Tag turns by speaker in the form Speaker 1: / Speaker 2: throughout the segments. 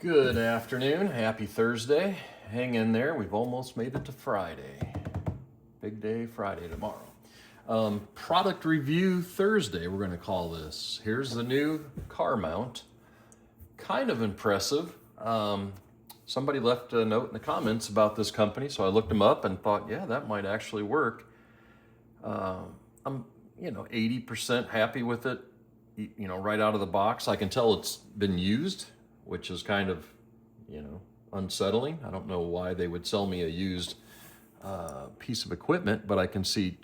Speaker 1: Good afternoon, happy Thursday. Hang in there, we've almost made it to Friday. Big day Friday tomorrow. Product review Thursday, we're gonna call this. Here's the new car mount. Kind of impressive. Somebody left a note in the comments about this company, so I looked them up and thought, yeah, that might actually work. I'm 80% happy with it, right out of the box. I can tell it's been used, which is kind of, unsettling. I don't know why they would sell me a used piece of equipment, but I can see,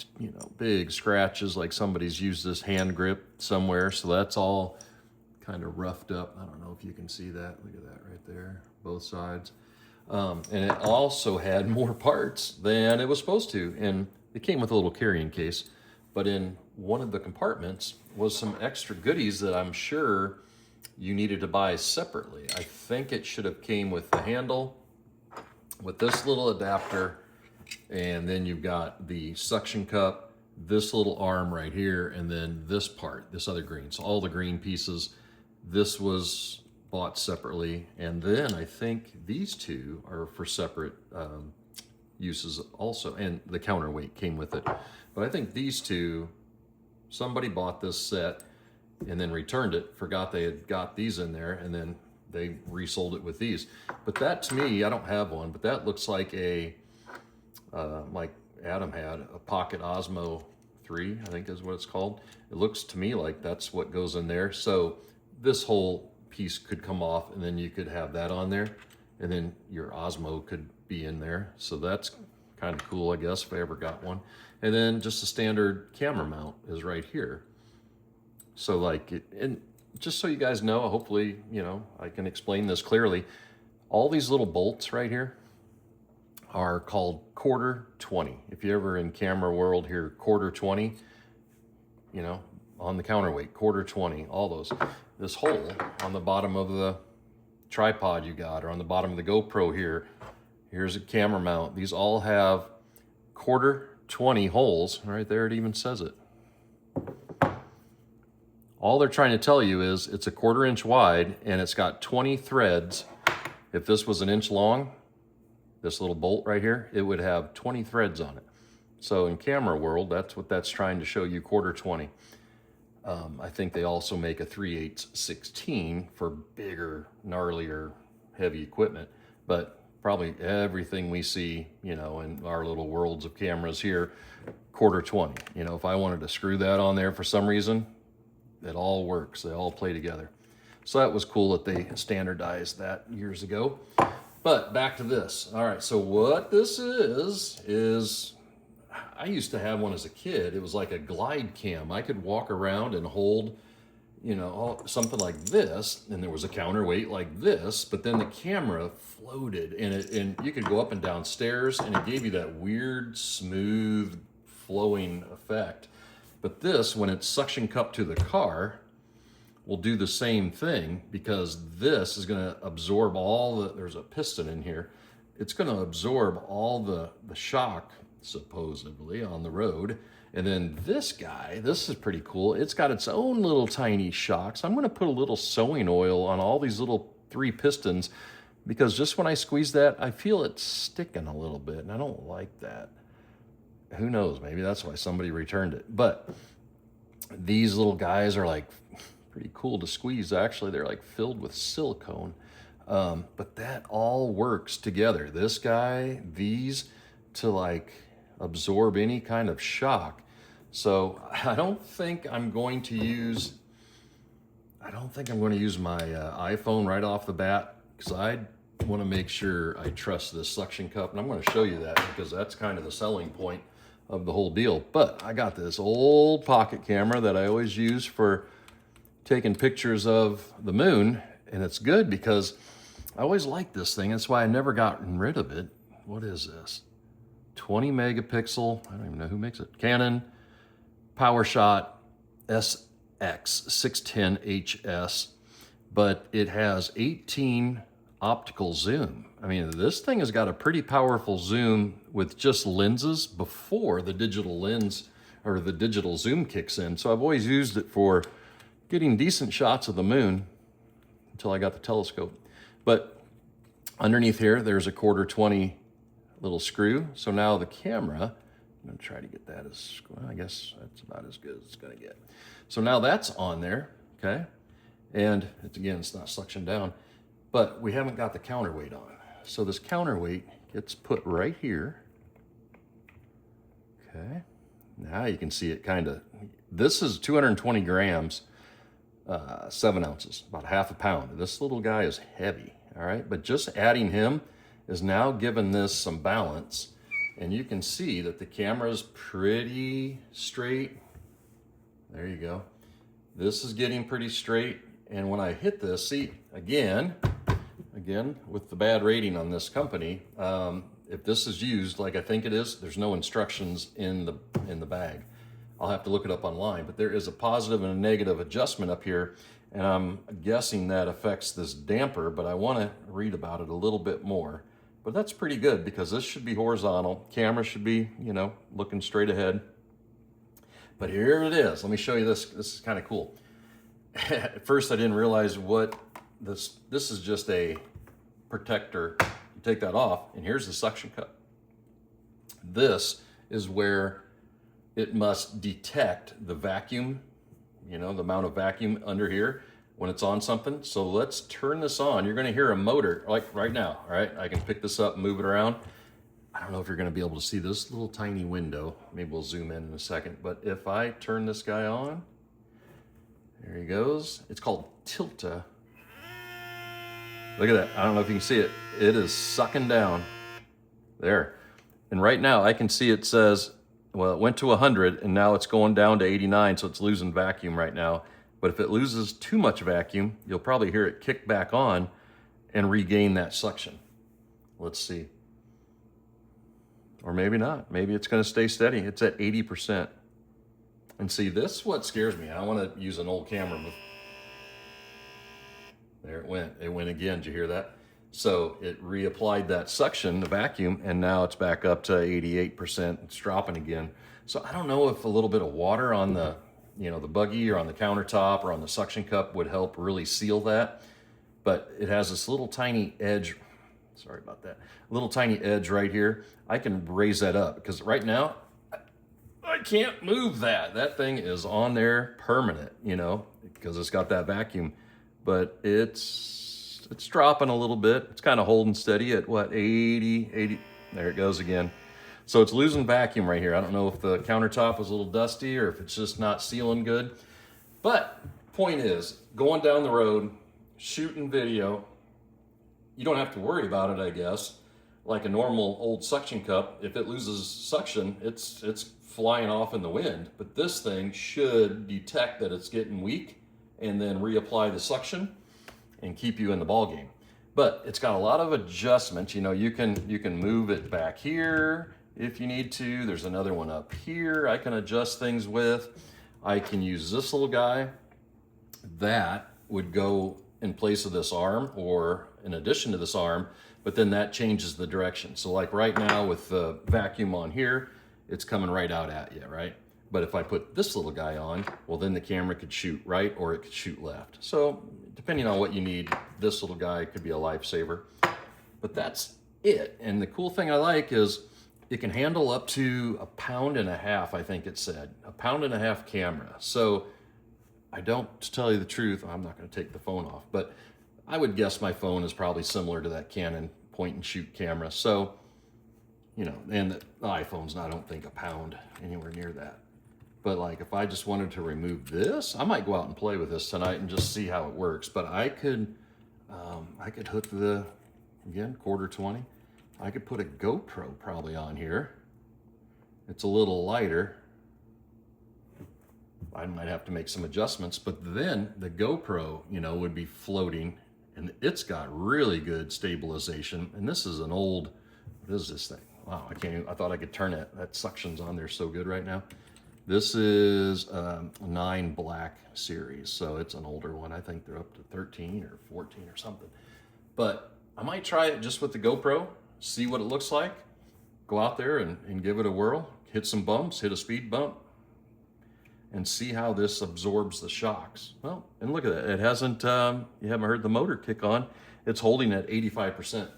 Speaker 1: big scratches like somebody's used this hand grip somewhere. So that's all kind of roughed up. I don't know if you can see that. Look at that right there, both sides. And it also had more parts than it was supposed to. And it came with a little carrying case, but in one of the compartments was some extra goodies that I'm sure you needed to buy separately. I think it should have came with the handle, with this little adapter, and then you've got the suction cup, this little arm right here, and then this part, this other green. So all the green pieces, this was bought separately. And then I think these two are for separate uses also, and the counterweight came with it. But I think these two, somebody bought this set and then returned it, forgot they had got these in there, and then they resold it with these. But that, to me, I don't have one, but that looks like a, like Adam had, a Pocket Osmo 3, I think is what it's called. It looks to me like that's what goes in there. So this whole piece could come off, and then you could have that on there, and then your Osmo could be in there. So that's kind of cool, I guess, if I ever got one. And then just a standard camera mount is right here. So like, and just so you guys know, hopefully, I can explain this clearly. All these little bolts right here are called quarter 20. If you're ever in camera world here, quarter 20, on the counterweight, quarter 20, all those. This hole on the bottom of the tripod you got, or on the bottom of the GoPro here, here's a camera mount. These all have quarter 20 holes. Right there, it even says it. All they're trying to tell you is it's a 1/4 inch wide and it's got 20 threads. If this was an inch long, this little bolt right here, it would have 20 threads on it. So in camera world, that's what that's trying to show you, quarter 20. I think they also make a 3/8 16 for bigger, gnarlier, heavy equipment. But probably everything we see, in our little worlds of cameras here, quarter 20. If I wanted to screw that on there for some reason, it all works. They all play together. So that was cool that they standardized that years ago. But back to this. All right, so what this is I used to have one as a kid. It was like a glide cam. I could walk around and hold, something like this, and there was a counterweight like this, but then the camera floated, and you could go up and down stairs, and it gave you that weird, smooth, flowing effect. But this, when it's suction cupped to the car, will do the same thing, because this is going to absorb there's a piston in here. It's going to absorb all the shock, supposedly, on the road. And then this guy, this is pretty cool. It's got its own little tiny shocks. I'm going to put a little sewing oil on all these little 3 pistons, because just when I squeeze that, I feel it sticking a little bit, and I don't like that. Who knows, maybe that's why somebody returned it. But these little guys are like pretty cool to squeeze. Actually, they're like filled with silicone. But that all works together. This guy, these, to like absorb any kind of shock. So I don't think I'm going to use my iPhone right off the bat, because I want to make sure I trust this suction cup. And I'm going to show you that, because that's kind of the selling point of the whole deal. But I got this old pocket camera that I always use for taking pictures of the moon, and it's good because I always liked this thing. That's why I never gotten rid of it. What is this? 20 megapixel, I don't even know who makes it. Canon PowerShot SX 610HS, but it has 18 optical zoom. I mean, this thing has got a pretty powerful zoom with just lenses before the digital lens or the digital zoom kicks in. So I've always used it for getting decent shots of the moon until I got the telescope. But underneath here, there's a 1/4 little screw. So now the camera, I'm gonna try to get that as, well, I guess that's about as good as it's gonna get. So now that's on there, okay? And it's, again, it's not suction down, but we haven't got the counterweight on. So this counterweight gets put right here. Okay, now you can see it kind of, this is 220 grams, 7 ounces, about 1/2 pound. This little guy is heavy, all right? But just adding him is now giving this some balance. And you can see that the camera's pretty straight. There you go. This is getting pretty straight. And when I hit this, see, again, with the bad rating on this company, if this is used like I think it is, there's no instructions in the bag. I'll have to look it up online, but there is a positive and a negative adjustment up here, and I'm guessing that affects this damper, but I want to read about it a little bit more. But that's pretty good because this should be horizontal. Camera should be, you know, looking straight ahead. But here it is. Let me show you this. This is kind of cool. At first I didn't realize what this is. Just a protector. You take that off and here's the suction cup. This is where it must detect the vacuum, you know, the amount of vacuum under here when it's on something. So let's turn this on. You're gonna hear a motor like right now, all right? I can pick this up and move it around. I don't know if you're gonna be able to see this little tiny window. Maybe we'll zoom in a second. But if I turn this guy on, there he goes. It's called Tilta. Look at that. I don't know if you can see it. It is sucking down there. And right now I can see it says, well, it went to 100 and now it's going down to 89, so it's losing vacuum right now. But if it loses too much vacuum, you'll probably hear it kick back on and regain that suction. Let's see. Or maybe not. Maybe it's going to stay steady. It's at 80%. And see, this is what scares me. I want to use an old camera. There it went. It went again. Did you hear that? So it reapplied that suction, the vacuum, and now it's back up to 88%. It's dropping again. So I don't know if a little bit of water on the, you know, the buggy or on the countertop or on the suction cup would help really seal that. But it has this little tiny edge. Sorry about that. Little tiny edge right here. I can raise that up because right now I can't move that. That thing is on there permanent, you know, because it's got that vacuum. But it's dropping a little bit. It's kind of holding steady at what, 80. There it goes again. So it's losing vacuum right here. I don't know if the countertop was a little dusty or if it's just not sealing good. But point is, going down the road, shooting video, you don't have to worry about it, I guess. Like a normal old suction cup, if it loses suction, it's flying off in the wind. But this thing should detect that it's getting weak and then reapply the suction and keep you in the ball game. But it's got a lot of adjustments. You know, you can move it back here if you need to. There's another one up here I can adjust things with. I can use this little guy. That would go in place of this arm or in addition to this arm, but then that changes the direction. So like right now with the vacuum on here, it's coming right out at you, right? But if I put this little guy on, well, then the camera could shoot right or it could shoot left. So depending on what you need, this little guy could be a lifesaver. But that's it. And the cool thing I like is it can handle up to 1.5 pounds, I think it said. 1.5 pounds camera. So I don't, to tell you the truth, I'm not going to take the phone off, but I would guess my phone is probably similar to that Canon point and shoot camera. So, you know, and the iPhone's not, I don't think, 1 pound, anywhere near that. But like if I just wanted to remove this, I might go out and play with this tonight and just see how it works. But I could hook the, again, 1/4 I could put a GoPro probably on here. It's a little lighter. I might have to make some adjustments, but then the GoPro, you know, would be floating and it's got really good stabilization. And this is an old, what is this thing? Wow, I can't even, I thought I could turn it. That suction's on there so good right now. This is a 9 Black series, so it's an older one. I think they're up to 13 or 14 or something. But I might try it just with the GoPro, see what it looks like, go out there and give it a whirl, hit some bumps, hit a speed bump, and see how this absorbs the shocks. Well, and look at that. It hasn't, you haven't heard the motor kick on. It's holding at 85%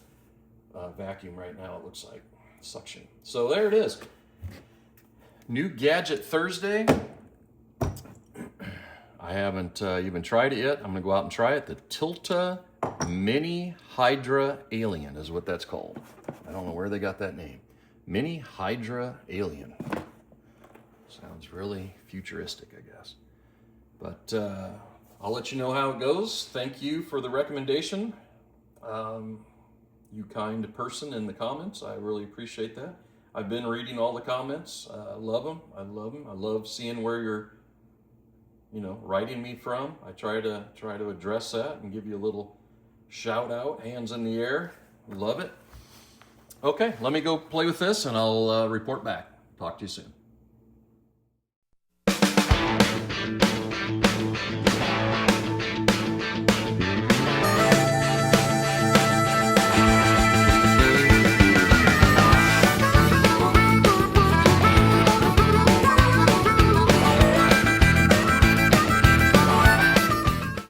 Speaker 1: vacuum right now, it looks like, suction. So there it is. New gadget Thursday. I haven't even tried it yet. I'm gonna go out and try it. The Tilta Mini Hydra Alien is what that's called. I don't know where they got that name. Mini Hydra Alien. Sounds really futuristic, I guess. But I'll let you know how it goes. Thank you for the recommendation. You kind person in the comments. I really appreciate that. I've been reading all the comments. I love them. I love them. I love seeing where you're, writing me from. I try to address that and give you a little shout out, hands in the air. Love it. Okay, let me go play with this and I'll report back. Talk to you soon.